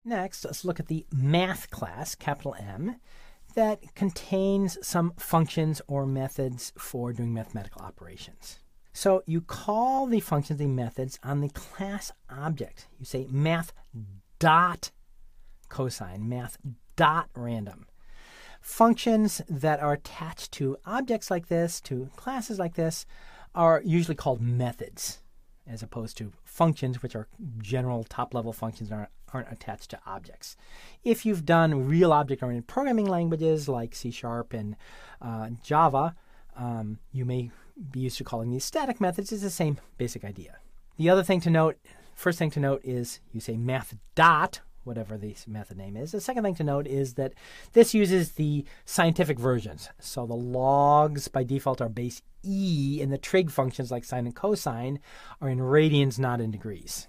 Next, let's look at the math class, capital M, that contains some functions or methods for doing mathematical operations. So you call the functions and methods on the class object. You say math dot cosine, math dot random. Functions that are attached to objects like this, to classes like this, are usually called methods, as opposed to functions, which are general top-level functions that aren't attached to objects. If you've done real object-oriented programming languages like C# and Java, you may be used to calling these static methods. It's the same basic idea. The other thing to note, first thing to note is you say math dot, whatever the method name is. The second thing to note is that this uses the scientific versions. So the logs by default are base E, and the trig functions like sine and cosine are in radians, not in degrees.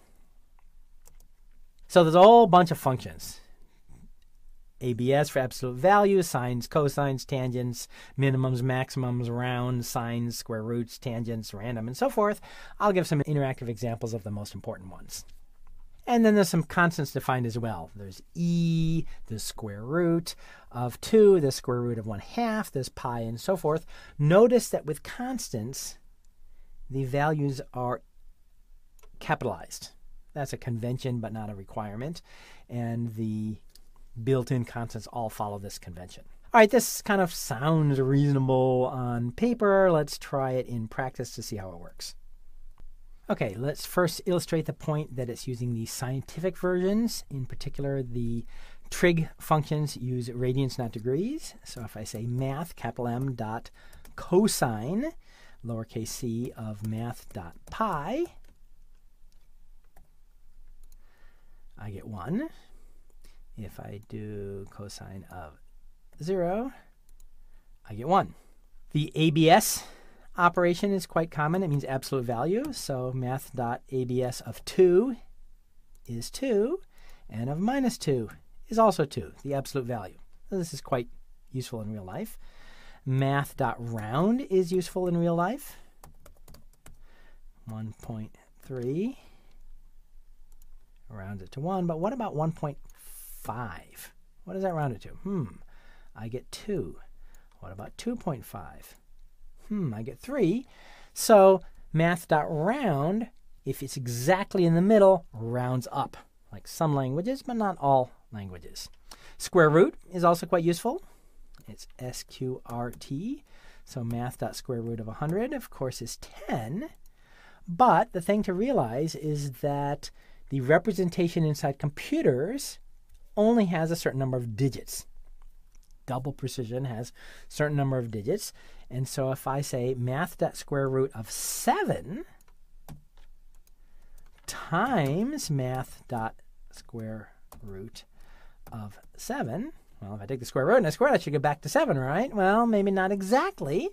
So there's a whole bunch of functions. ABS for absolute values, sines, cosines, tangents, minimums, maximums, rounds, sines, square roots, tangents, random, and so forth. I'll give some interactive examples of the most important ones. And then there's some constants defined as well. There's e, the square root of 2, the square root of 1/2, there's pi, and so forth. Notice that with constants, the values are capitalized. That's a convention, but not a requirement. And the built-in constants all follow this convention. All right, this kind of sounds reasonable on paper. Let's try it in practice to see how it works. Okay, let's first illustrate the point that it's using the scientific versions. In particular, the trig functions use radians, not degrees. So if I say math, capital M dot cosine, lowercase c of math dot pi, I get 1. If I do cosine of 0, I get 1. The ABS operation is quite common. It means absolute value. So math.abs of 2 is 2, and of minus 2 is also 2, the absolute value. So this is quite useful in real life. Math.round is useful in real life. 1.3 rounds it to 1. But what about 1.5? What does that round it to? I get 2. What about 2.5? I get 3. So math.round, if it's exactly in the middle, rounds up, like some languages, but not all languages. Square root is also quite useful. It's SQRT. So math.square root of 100, of course, is 10. But the thing to realize is that the representation inside computers only has a certain number of digits. Double precision has a certain number of digits. And so if I say math.square root of 7 times math.square root of 7, well, if I take the square root and I square it, I should get back to 7, right? Well, maybe not exactly.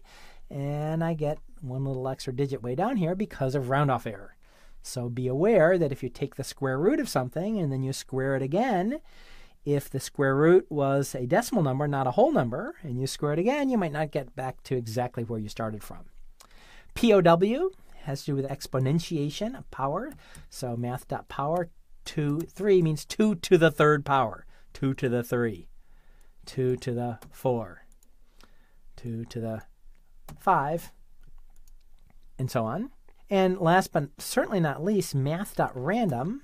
And I get one little extra digit way down here because of round-off error. So be aware that if you take the square root of something and then you square it again, if the square root was a decimal number, not a whole number, and you square it again, you might not get back to exactly where you started from. POW has to do with exponentiation of power. So math.power 2, 3 means 2 to the third power. 2 to the 3, 2 to the 4, 2 to the 5, and so on. And last but certainly not least, math.random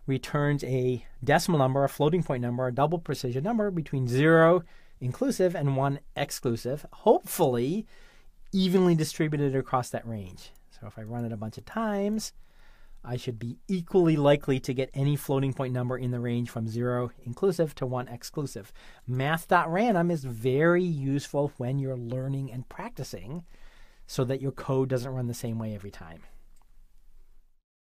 returns a decimal number, a floating point number, a double precision number between 0 inclusive and 1 exclusive, hopefully evenly distributed across that range. So if I run it a bunch of times, I should be equally likely to get any floating point number in the range from 0 inclusive to 1 exclusive. Math.random is very useful when you're learning and practicing so that your code doesn't run the same way every time.